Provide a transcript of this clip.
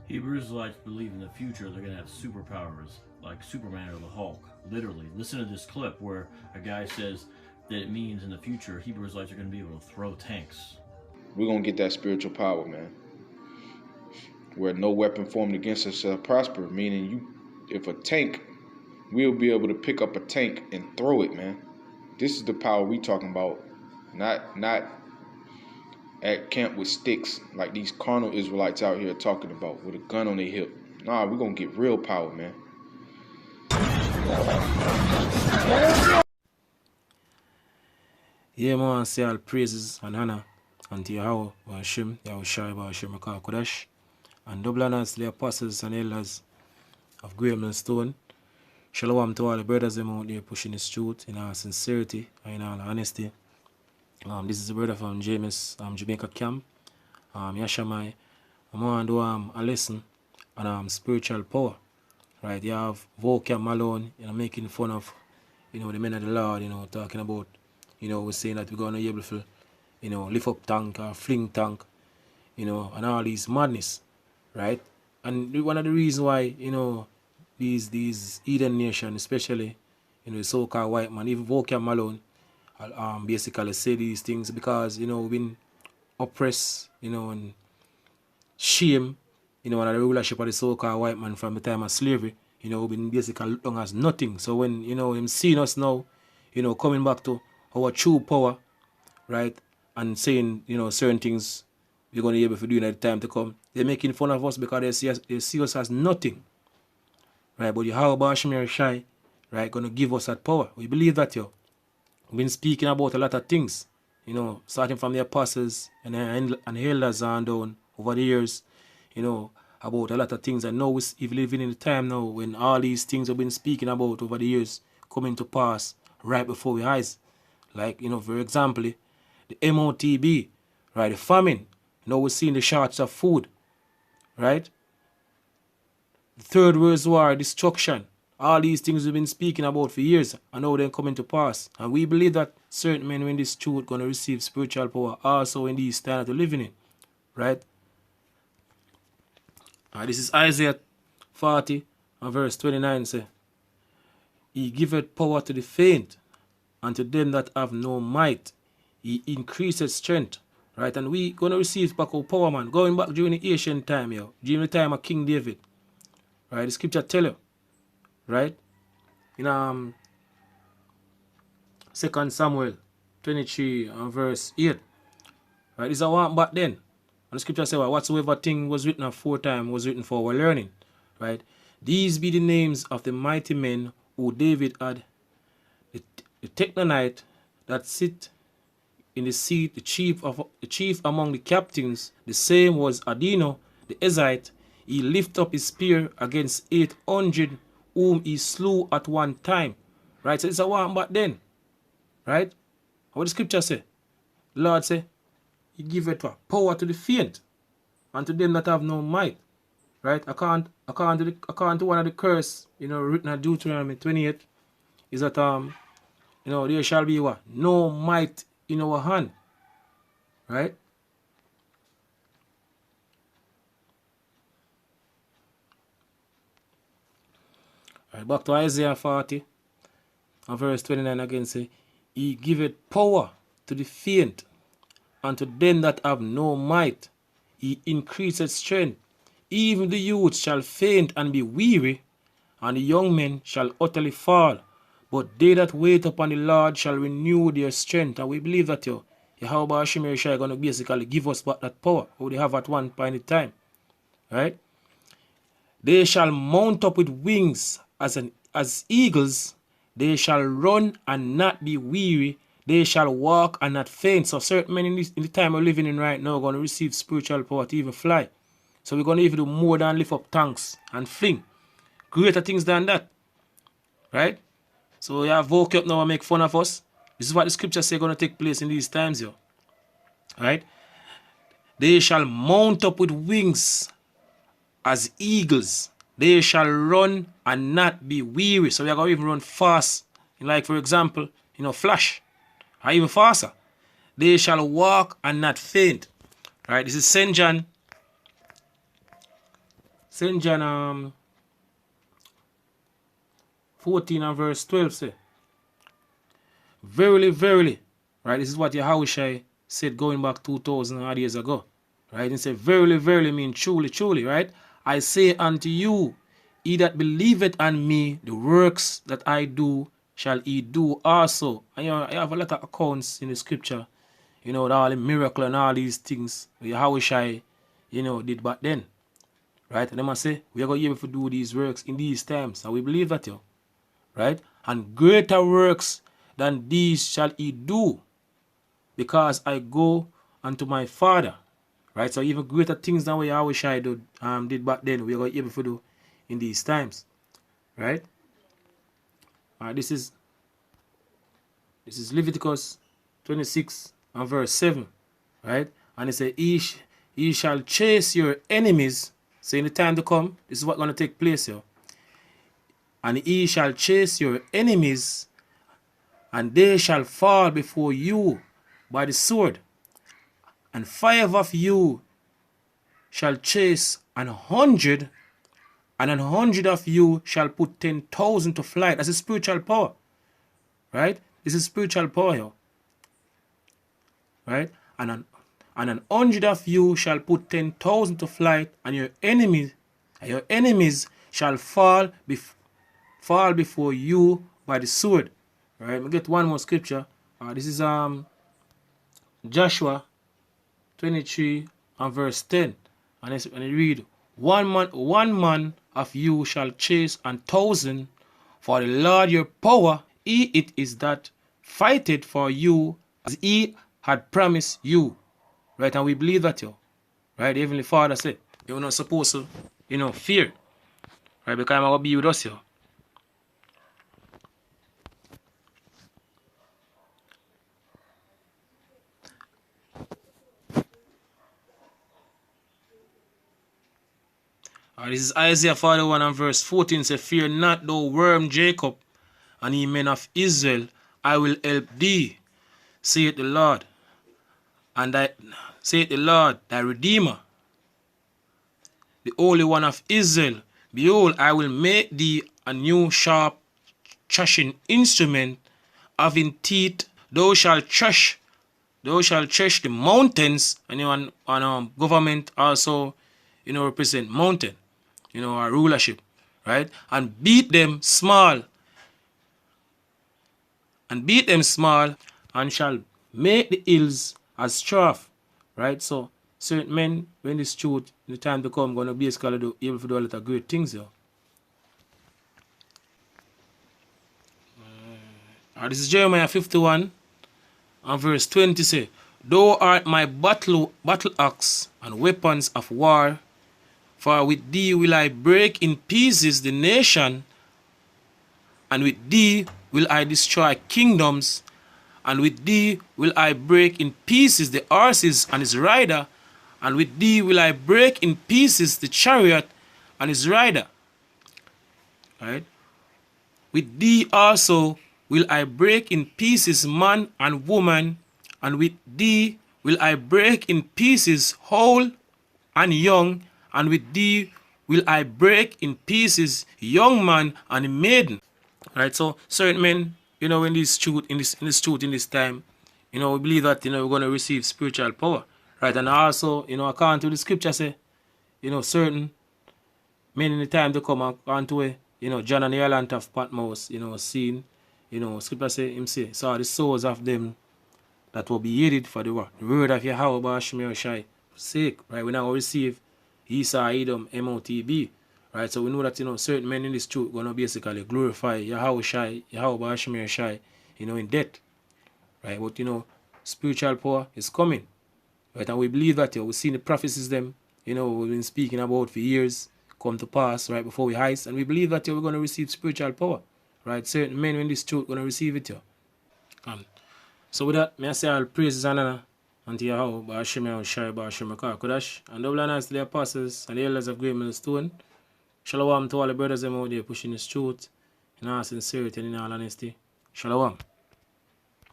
Hebrew Israelites believe in the future they're going to have superpowers like Superman or the Hulk. Literally. Listen to this clip where a guy says that it means in the future Hebrew Israelites are going to be able to throw tanks. We're going to get that spiritual power, man. Where no weapon formed against us shall prosper. Meaning if a tank, we'll be able to pick up a tank and throw it, man. This is the power we talking about. Not at camp with sticks like these carnal Israelites out here talking about with a gun on their hip. Nah, we're going to get real power, man. Yeah, man, say all praises and honor unto Yahweh, Hashem, Yahushua, Hashem, Kodesh, and double honors to the apostles and elders of Graham and Stone. Shalom to all the brothers them out there pushing this truth in all sincerity and in all honesty. This is a brother from James, Jamaica camp. Yashamai. I'm going to do a lesson on spiritual power. Right, you have Vocab, Malone, making fun of, the men of the Lord, talking about, we're saying that we're going to be able to, lift up tank or fling tank, and all these madness, right? And one of the reasons why, these Eden nation, especially, the so-called white man, even Vocab, Malone, basically say these things because, we've been oppressed, and shame, under the rulership of the so-called white man from the time of slavery, we've been basically looked on as nothing. So when, him seeing us now, coming back to our true power, right, and saying, certain things we're going to be able to do in the time to come, they're making fun of us because they see us as nothing, right? But Yahweh Shemir Shai, right, going to give us that power. We believe that, We've been speaking about a lot of things, starting from the apostles and elders on down over the years, about a lot of things. And now we're living in the time now when all these things we've been speaking about over the years coming to pass right before our eyes. Like, for example, the MOTB, right, the famine. Now we're seeing the shortage of food, right? The Third World War, destruction. All these things we've been speaking about for years and now they're coming to pass. And we believe that certain men in this truth going to receive spiritual power also in these times we're living in, right? This is Isaiah 40 and verse 29 say, He giveth power to the faint, and to them that have no might, He increaseth strength. Right? And we going to receive back our power, man. Going back during the ancient time, during the time of King David. Right? The scripture tell you, right? In 2 Samuel 23 and verse 8. Right? This is a one back then. And the scripture says, well, whatsoever thing was written aforetime was written for our learning. Right? These be the names of the mighty men who David had. The Technonite that sit in the seat, the chief among the captains, the same was Adino, the Ezite. He lifted up his spear against 800 whom he slew at one time. Right? So it's a one back then. Right? What the scripture say? The Lord say, He giveth power to the faint, and to them that have no might. Right? According to one of the curse, written in Deuteronomy 28, is that there shall be what? No might in our hand. Right? Right, back to Isaiah 40 and verse 29 again say, He giveth power to the faint, and to them that have no might, He increaseth strength. Even the youth shall faint and be weary, and the young men shall utterly fall. But they that wait upon the Lord shall renew their strength. And we believe that Yahweh Shemir Shai going to basically give us back that power what they have at one point in time. Right? They shall mount up with wings as eagles. They shall run and not be weary. They shall walk and not faint. So certain men in the time we're living in right now are going to receive spiritual power to even fly. So we're going to even do more than lift up tanks and fling. Greater things than that. Right? So you have woke up now and make fun of us. This is what the scripture say going to take place in these times, Right? They shall mount up with wings as eagles. They shall run and not be weary. So we are going to even run fast. Like for example, Flash. Or even faster. They shall walk and not faint. Right? This is St. John St. John 14 and verse 12 say, verily, verily, right? This is what Yahushua said going back 2,000 odd years ago, right? He said, verily, verily mean truly, truly, right? I say unto you, he that believeth on me, the works that I do, shall he do also. And I have a lot of accounts in the scripture, all the miracle and all these things Yahushua, did back then, right? And them I say, we are going to be able to do these works in these times, and we believe that, right? And greater works than these shall he do, because I go unto my Father, right? So even greater things than what Yahushua did back then, we are going to be able to do in these times, right? This is Leviticus 26 and verse 7, right? And it says, ye shall chase your enemies. So in the time to come, this is what's going to take place here. And ye shall chase your enemies, and they shall fall before you by the sword. And 5 of you shall chase 100, and 100 of you shall put 10,000 to flight. That's a spiritual power, right? This is spiritual power here, right? And 100 of you shall put 10,000 to flight, and your enemies shall fall before you by the sword. Right? We get one more scripture. This is Joshua 23 and verse 10, and it read, one man of you shall chase 1,000, for the Lord your power, he it is that fighteth for you, as he had promised you. Right? And we believe that, right? The Heavenly Father said, you're not supposed to, fear, right? Because I'm going to be with us, This is Isaiah 41 and verse 14. Say, fear not, thou worm Jacob, and ye men of Israel, I will help thee, saith the Lord, saith the Lord, thy Redeemer, the Holy One of Israel. Behold, I will make thee a new sharp threshing instrument, having teeth. Thou shalt thresh the mountains, and government also, represent mountain, our rulership, right? And beat them small, and shall make the hills as chaff, right? So certain men, when this truth in the time to come, going to basically be able to do a lot of great things here. This is Jeremiah 51 and verse 20 say, thou art my battle axe and weapons of war, for with thee will I break in pieces the nation, and with thee will I destroy kingdoms, and with thee will I break in pieces the horses and his rider, and with thee will I break in pieces the chariot and his rider. Right? With thee also will I break in pieces man and woman, and with thee will I break in pieces old and young, and with thee will I break in pieces young man and maiden. Right? So certain men, in this truth, in this time, we believe that we're going to receive spiritual power. Right? And also, according to the scripture say, certain men in the time to come, according to John and the island of Patmos, seen, scripture say, saw the souls of them that will be headed for the word of Yahweh Ba'ashmi sake. Right? We now receive Esau, Edom, MOTB. Right? So we know that certain men in this truth going to basically glorify Yahweh Ba'ashmi in death. Right? But spiritual power is coming. Right? And we believe that we've seen the prophecies them, we've been speaking about for years come to pass right before we heist, and we believe that we're going to receive spiritual power. Right? Certain men in this truth going to receive it. So with that, may I say all praises and honor unto Yahweh Ba'ashmi Kodash, and double honors to the apostles and the elders of Great Millstone. Shalom to all the brothers out there pushing this truth in all sincerity and in all honesty. Shalom.